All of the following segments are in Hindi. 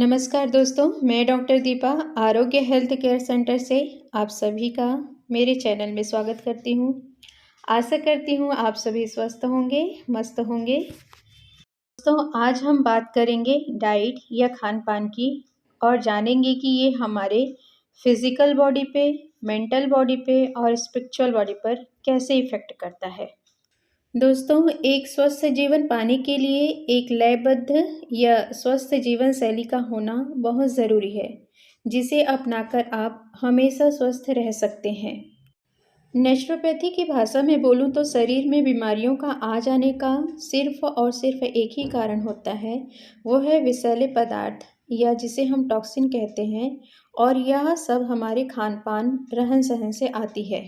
नमस्कार दोस्तों, मैं डॉक्टर दीपा आरोग्य हेल्थ केयर सेंटर से आप सभी का मेरे चैनल में स्वागत करती हूँ। आशा करती हूँ आप सभी स्वस्थ होंगे, मस्त होंगे। दोस्तों, आज हम बात करेंगे डाइट या खान पान की और जानेंगे कि ये हमारे फिजिकल बॉडी पे, मेंटल बॉडी पे और स्पिरिचुअल बॉडी पर कैसे इफ़ेक्ट करता है। दोस्तों, एक स्वस्थ जीवन पाने के लिए एक लयबद्ध या स्वस्थ जीवन शैली का होना बहुत ज़रूरी है, जिसे अपनाकर आप हमेशा स्वस्थ रह सकते हैं। नेचुरोपैथी की भाषा में बोलूं तो शरीर में बीमारियों का आ जाने का सिर्फ और सिर्फ एक ही कारण होता है, वो है विषैले पदार्थ या जिसे हम टॉक्सिन कहते हैं, और यह सब हमारे खान पान रहन सहन से आती है।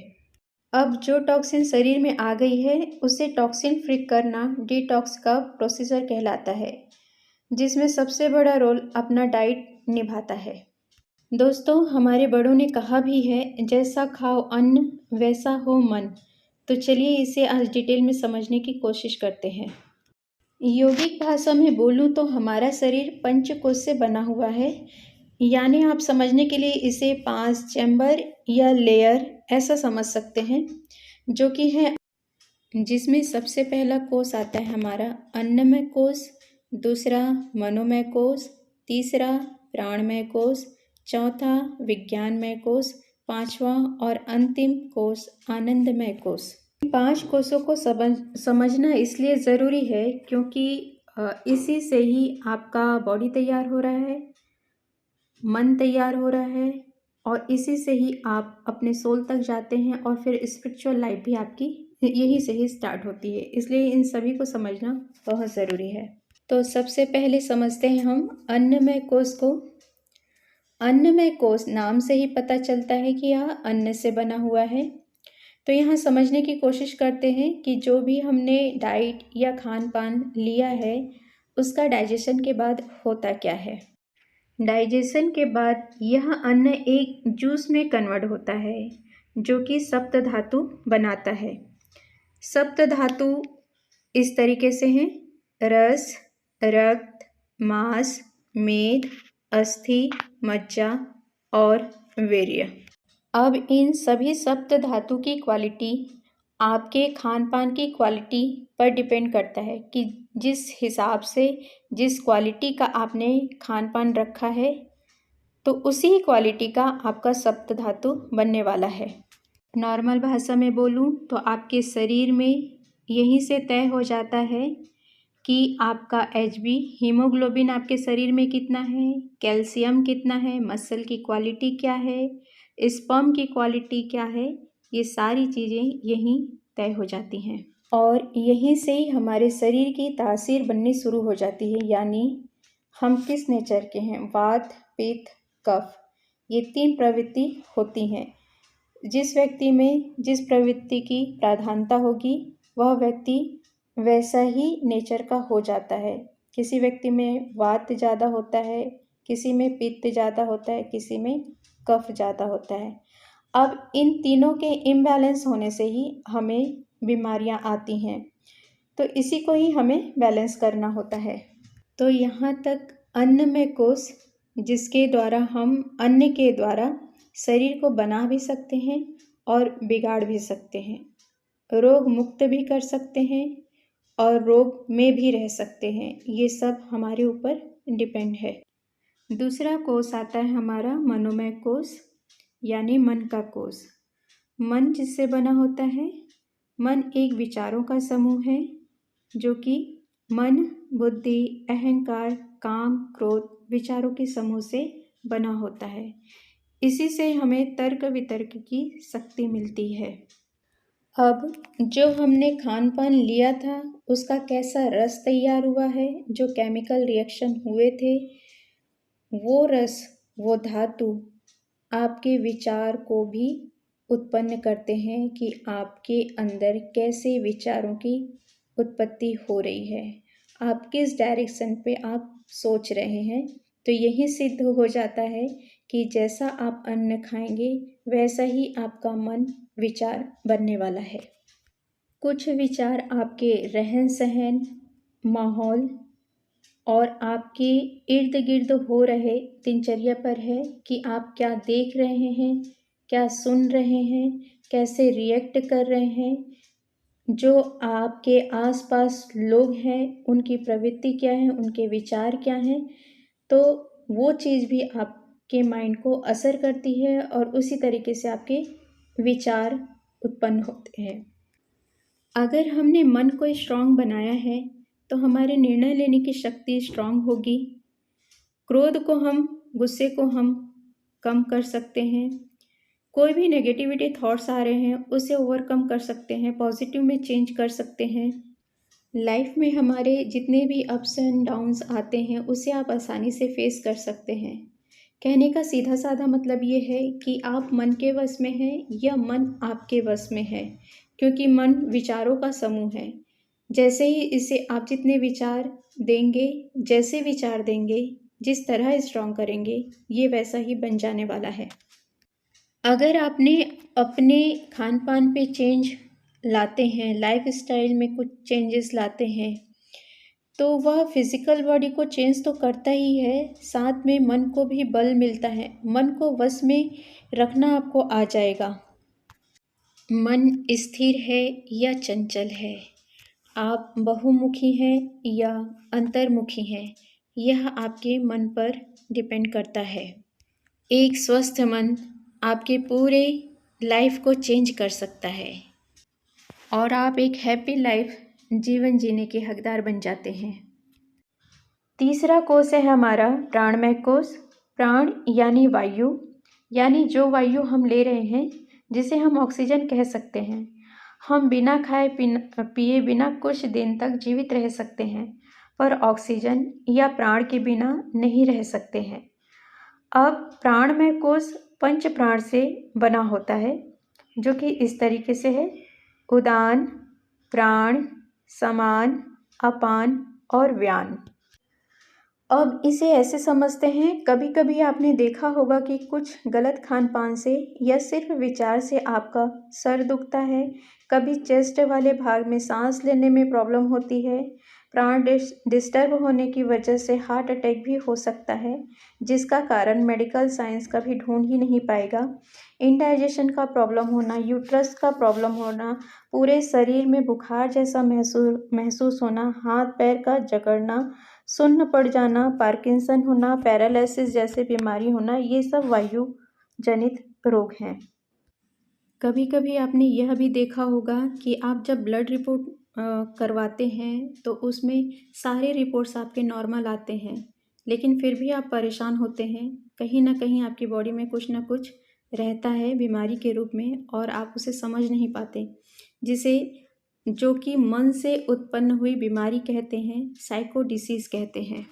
अब जो टॉक्सिन शरीर में आ गई है उसे टॉक्सिन फ्री करना डिटॉक्स का प्रोसीजर कहलाता है, जिसमें सबसे बड़ा रोल अपना डाइट निभाता है। दोस्तों, हमारे बड़ों ने कहा भी है, जैसा खाओ अन्न वैसा हो मन। तो चलिए इसे आज डिटेल में समझने की कोशिश करते हैं। योगिक भाषा में बोलूं तो हमारा शरीर पंचकोश से बना हुआ है, यानी आप समझने के लिए इसे 5 चैम्बर या लेयर ऐसा समझ सकते हैं, जो कि है जिसमें सबसे पहला कोष आता है हमारा अन्नमय कोष, दूसरा मनोमय कोष, तीसरा प्राणमय कोष, चौथा विज्ञानमय कोष, पांचवा और अंतिम कोष आनंदमय कोष। 5 कोषों को समझना इसलिए ज़रूरी है क्योंकि इसी से ही आपका बॉडी तैयार हो रहा है, मन तैयार हो रहा है, और इसी से ही आप अपने सोल तक जाते हैं, और फिर स्पिरिचुअल लाइफ भी आपकी यही से ही स्टार्ट होती है। इसलिए इन सभी को समझना बहुत ज़रूरी है। तो सबसे पहले समझते हैं हम अन्नमय कोष को। अन्नमय कोष नाम से ही पता चलता है कि यह अन्न से बना हुआ है। तो यहाँ समझने की कोशिश करते हैं कि जो भी हमने डाइट या खान पान लिया है उसका डाइजेशन के बाद होता क्या है। डाइजेशन के बाद यह अन्न एक जूस में कन्वर्ट होता है, जो कि सप्त धातु बनाता है। सप्त धातु इस तरीके से हैं: रस, रक्त, मांस, मेद, अस्थि, मज्जा और वीर्य। अब इन सभी सप्त धातु की क्वालिटी आपके खान पान की क्वालिटी पर डिपेंड करता है कि जिस हिसाब से जिस क्वालिटी का आपने खान पान रखा है, तो उसी क्वालिटी का आपका सप्त धातु बनने वाला है। नॉर्मल भाषा में बोलूं तो आपके शरीर में यहीं से तय हो जाता है कि आपका HB हीमोग्लोबिन आपके शरीर में कितना है, कैल्शियम कितना है, मसल की क्वालिटी क्या है, स्पर्म की क्वालिटी क्या है। ये सारी चीज़ें यहीं तय हो जाती हैं, और यहीं से ही हमारे शरीर की तासीर बननी शुरू हो जाती है, यानी हम किस नेचर के हैं। वात, पित्त, कफ, ये 3 प्रवृत्ति होती हैं। जिस व्यक्ति में जिस प्रवृत्ति की प्राधानता होगी, वह व्यक्ति वैसा ही नेचर का हो जाता है। किसी व्यक्ति में वात ज़्यादा होता है, किसी में पित्त ज़्यादा होता है, किसी में कफ ज़्यादा होता है। अब इन तीनों के इम्बैलेंस होने से ही हमें बीमारियां आती हैं, तो इसी को ही हमें बैलेंस करना होता है। तो यहाँ तक अन्नमय कोष, जिसके द्वारा हम अन्न के द्वारा शरीर को बना भी सकते हैं और बिगाड़ भी सकते हैं, रोग मुक्त भी कर सकते हैं और रोग में भी रह सकते हैं। ये सब हमारे ऊपर डिपेंड है। दूसरा कोष आता है हमारा मनोमय कोष, यानी मन का कोष। मन जिससे बना होता है, मन एक विचारों का समूह है, जो कि मन, बुद्धि, अहंकार, काम, क्रोध विचारों के समूह से बना होता है। इसी से हमें तर्क वितर्क की शक्ति मिलती है। अब जो हमने खान पान लिया था उसका कैसा रस तैयार हुआ है, जो केमिकल रिएक्शन हुए थे, वो रस, वो धातु आपके विचार को भी उत्पन्न करते हैं कि आपके अंदर कैसे विचारों की उत्पत्ति हो रही है, आप किस डायरेक्शन पे आप सोच रहे हैं। तो यही सिद्ध हो जाता है कि जैसा आप अन्न खाएंगे वैसा ही आपका मन विचार बनने वाला है। कुछ विचार आपके रहन सहन, माहौल और आपके इर्द गिर्द हो रहे दिनचर्या पर है कि आप क्या देख रहे हैं, क्या सुन रहे हैं, कैसे रिएक्ट कर रहे हैं, जो आपके आसपास लोग हैं उनकी प्रवृत्ति क्या है, उनके विचार क्या हैं। तो वो चीज़ भी आपके माइंड को असर करती है और उसी तरीके से आपके विचार उत्पन्न होते हैं। अगर हमने मन को स्ट्रांग बनाया है तो हमारे निर्णय लेने की शक्ति स्ट्रांग होगी। क्रोध को हम, गुस्से को हम कम कर सकते हैं। कोई भी नेगेटिविटी थॉट्स आ रहे हैं उसे ओवरकम कर सकते हैं, पॉजिटिव में चेंज कर सकते हैं। लाइफ में हमारे जितने भी अप्स एंड डाउन्स आते हैं उसे आप आसानी से फेस कर सकते हैं। कहने का सीधा साधा मतलब ये है कि आप मन के वश में हैं या मन आपके वश में है, क्योंकि मन विचारों का समूह है। जैसे ही इसे आप जितने विचार देंगे, जैसे विचार देंगे, जिस तरह स्ट्रॉन्ग करेंगे, ये वैसा ही बन जाने वाला है। अगर आपने अपने खान पान पे चेंज लाते हैं, लाइफ स्टाइल में कुछ चेंजेस लाते हैं, तो वह फिजिकल बॉडी को चेंज तो करता ही है, साथ में मन को भी बल मिलता है। मन को वश में रखना आपको आ जाएगा। मन स्थिर है या चंचल है, आप बहुमुखी हैं या अंतर्मुखी हैं, यह आपके मन पर डिपेंड करता है। एक स्वस्थ मन आपके पूरे लाइफ को चेंज कर सकता है और आप एक हैप्पी लाइफ जीवन जीने के हकदार बन जाते हैं। तीसरा कोश है हमारा प्राणमय कोश। प्राण यानी वायु, यानी जो वायु हम ले रहे हैं, जिसे हम ऑक्सीजन कह सकते हैं। हम बिना खाए पिए बिना कुछ दिन तक जीवित रह सकते हैं, पर ऑक्सीजन या प्राण के बिना नहीं रह सकते हैं। अब प्राणमय कोश पंच प्राण से बना होता है, जो कि इस तरीके से है: उदान, प्राण, समान, अपान और व्यान। अब इसे ऐसे समझते हैं, कभी कभी आपने देखा होगा कि कुछ गलत खान पान से या सिर्फ विचार से आपका सर दुखता है, कभी चेस्ट वाले भाग में सांस लेने में प्रॉब्लम होती है, प्राण डिस्टर्ब होने की वजह से हार्ट अटैक भी हो सकता है, जिसका कारण मेडिकल साइंस कभी ढूंढ ही नहीं पाएगा। इंडाइजेशन का प्रॉब्लम होना, यूट्रस का प्रॉब्लम होना, पूरे शरीर में बुखार जैसा महसूस होना, हाथ पैर का जकड़ना, सुन्न पड़ जाना, पार्किंसन होना, पैरालिसिस जैसे बीमारी होना, ये सब वायु जनित रोग हैं। कभी कभी आपने यह भी देखा होगा कि आप जब ब्लड रिपोर्ट करवाते हैं तो उसमें सारे रिपोर्ट्स आपके नॉर्मल आते हैं, लेकिन फिर भी आप परेशान होते हैं। कहीं ना कहीं आपकी बॉडी में कुछ ना कुछ रहता है बीमारी के रूप में और आप उसे समझ नहीं पाते, जिसे जो कि मन से उत्पन्न हुई बीमारी कहते हैं, साइको डिसीज कहते हैं।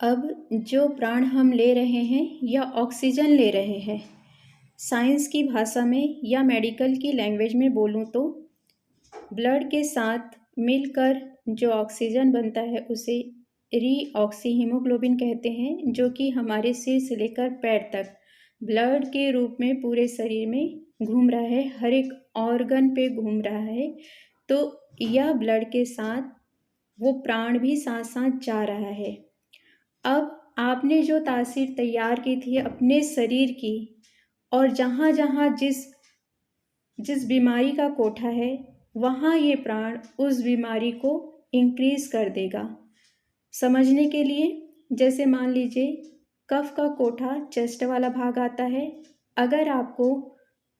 अब जो प्राण हम ले रहे हैं या ऑक्सीजन ले रहे हैं, साइंस की भाषा में या मेडिकल की लैंग्वेज में बोलूं तो ब्लड के साथ मिलकर जो ऑक्सीजन बनता है उसे रीऑक्सी हीमोग्लोबिन कहते हैं, जो कि हमारे सिर से लेकर पैर तक ब्लड के रूप में पूरे शरीर में घूम रहा है, हर एक ऑर्गन पे घूम रहा है। तो यह ब्लड के साथ वो प्राण भी साथ साथ जा रहा है। अब आपने जो तासीर तैयार की थी अपने शरीर की, और जहाँ जहाँ जिस बीमारी का कोठा है वहाँ ये प्राण उस बीमारी को इंक्रीज कर देगा। समझने के लिए, जैसे मान लीजिए कफ का कोठा चेस्ट वाला भाग आता है, अगर आपको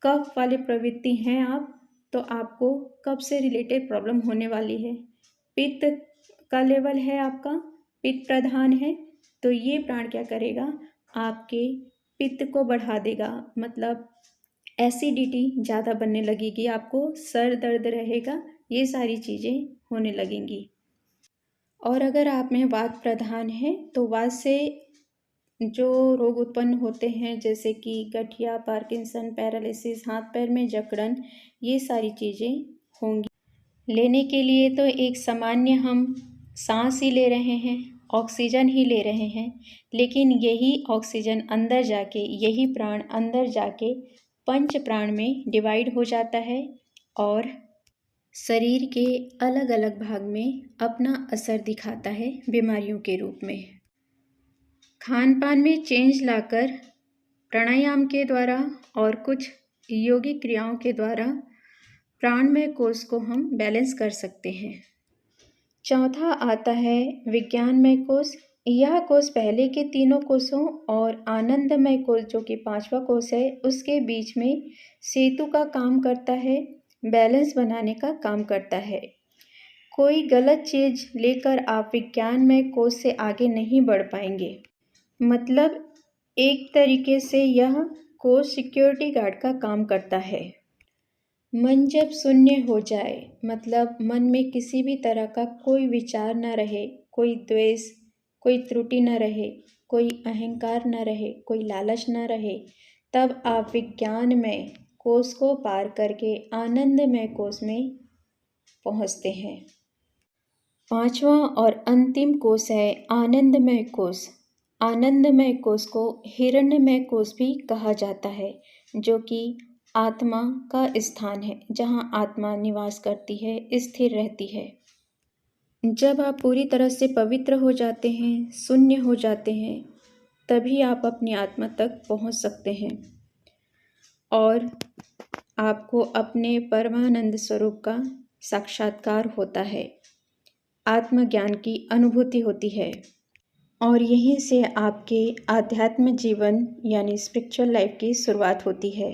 कफ वाले प्रवृत्ति हैं आप, तो आपको कफ से रिलेटेड प्रॉब्लम होने वाली है। पित्त का लेवल है आपका, पित्त प्रधान है, तो ये प्राण क्या करेगा, आपके पित्त को बढ़ा देगा, मतलब एसिडिटी ज़्यादा बनने लगेगी, आपको सर दर्द रहेगा, ये सारी चीज़ें होने लगेंगी। और अगर आप में वात प्रधान है तो वात से जो रोग उत्पन्न होते हैं, जैसे कि गठिया, पार्किंसन, पैरालिसिस, हाथ पैर में जकड़न, ये सारी चीज़ें होंगी। लेने के लिए तो एक सामान्य हम सांस ही ले रहे हैं, ऑक्सीजन ही ले रहे हैं, लेकिन यही ऑक्सीजन अंदर जाके, यही प्राण अंदर जाके पंच प्राण में डिवाइड हो जाता है और शरीर के अलग अलग भाग में अपना असर दिखाता है बीमारियों के रूप में। खान पान में चेंज लाकर प्राणायाम के द्वारा और कुछ योगिक क्रियाओं के द्वारा प्राणमय कोष को हम बैलेंस कर सकते हैं। चौथा आता है विज्ञानमय कोष। यह कोष पहले के तीनों कोषों और आनंदमय कोष जो कि पांचवा कोष है उसके बीच में सेतु का काम करता है, बैलेंस बनाने का काम करता है। कोई गलत चीज लेकर आप विज्ञानमय कोष से आगे नहीं बढ़ पाएंगे। मतलब एक तरीके से यह कोष सिक्योरिटी गार्ड का काम करता है। मन जब शून्य हो जाए, मतलब मन में किसी भी तरह का कोई विचार न रहे, कोई द्वेष, कोई त्रुटि न रहे, कोई अहंकार न रहे, कोई लालच न रहे, तब आप विज्ञानमय कोष को पार करके आनंदमय कोष में पहुंचते हैं। पांचवा और अंतिम कोष है आनंदमय कोष। आनंदमय कोष को हिरण्यमय कोष भी कहा जाता है, जो कि आत्मा का स्थान है, जहाँ आत्मा निवास करती है, स्थिर रहती है। जब आप पूरी तरह से पवित्र हो जाते हैं, शून्य हो जाते हैं, तभी आप अपनी आत्मा तक पहुँच सकते हैं और आपको अपने परमानंद स्वरूप का साक्षात्कार होता है, आत्मज्ञान की अनुभूति होती है और यहीं से आपके आध्यात्म जीवन यानी स्पिरिचुअल लाइफ की शुरुआत होती है।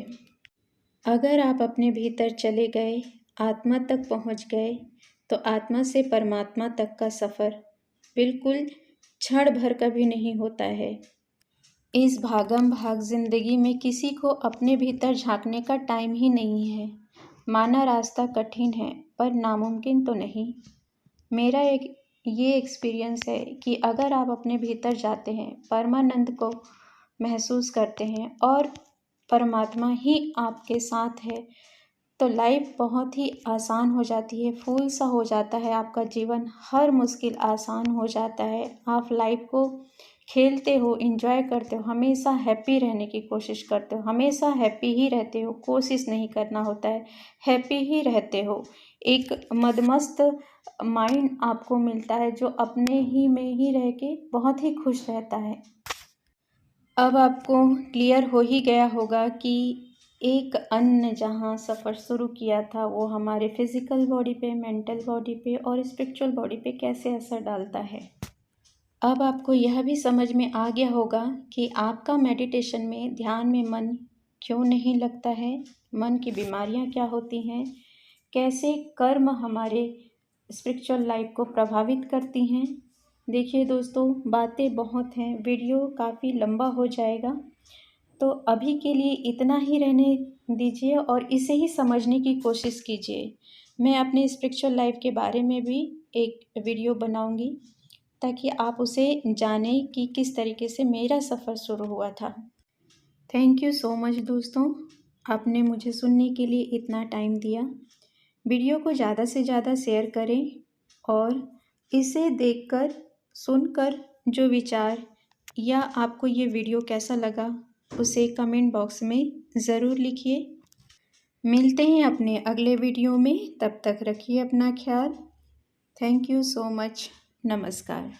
अगर आप अपने भीतर चले गए, आत्मा तक पहुंच गए, तो आत्मा से परमात्मा तक का सफ़र बिल्कुल क्षण भर का भी नहीं होता है। इस भागम भाग जिंदगी में किसी को अपने भीतर झांकने का टाइम ही नहीं है। माना रास्ता कठिन है पर नामुमकिन तो नहीं। मेरा ये एक्सपीरियंस है कि अगर आप अपने भीतर जाते हैं, परमानंद को महसूस करते हैं और परमात्मा ही आपके साथ है, तो लाइफ बहुत ही आसान हो जाती है, फूल सा हो जाता है आपका जीवन, हर मुश्किल आसान हो जाता है। आप लाइफ को खेलते हो, एंजॉय करते हो, हमेशा हैप्पी रहने की कोशिश करते हो, हमेशा हैप्पी ही रहते हो, कोशिश नहीं करना होता है, हैप्पी ही रहते हो। एक मदमस्त माइंड आपको मिलता है जो अपने ही में ही रह के बहुत ही खुश रहता है। अब आपको क्लियर हो ही गया होगा कि एक अन्य जहाँ सफ़र शुरू किया था वो हमारे फिज़िकल बॉडी पे, मेंटल बॉडी पे और स्पिरिचुअल बॉडी पे कैसे असर डालता है। अब आपको यह भी समझ में आ गया होगा कि आपका मेडिटेशन में, ध्यान में मन क्यों नहीं लगता है, मन की बीमारियां क्या होती हैं, कैसे कर्म हमारे स्पिरिचुअल लाइफ को प्रभावित करती हैं। देखिए दोस्तों, बातें बहुत हैं, वीडियो काफ़ी लंबा हो जाएगा, तो अभी के लिए इतना ही रहने दीजिए और इसे ही समझने की कोशिश कीजिए। मैं अपने स्पिरिचुअल लाइफ के बारे में भी एक वीडियो बनाऊंगी ताकि आप उसे जानें कि किस तरीके से मेरा सफ़र शुरू हुआ था। थैंक यू सो मच दोस्तों, आपने मुझे सुनने के लिए इतना टाइम दिया। वीडियो को ज़्यादा से ज़्यादा शेयर करें और इसे देखकर, सुनकर जो विचार या आपको ये वीडियो कैसा लगा उसे कमेंट बॉक्स में ज़रूर लिखिए। मिलते हैं अपने अगले वीडियो में, तब तक रखिए अपना ख्याल। Thank you so much. नमस्कार।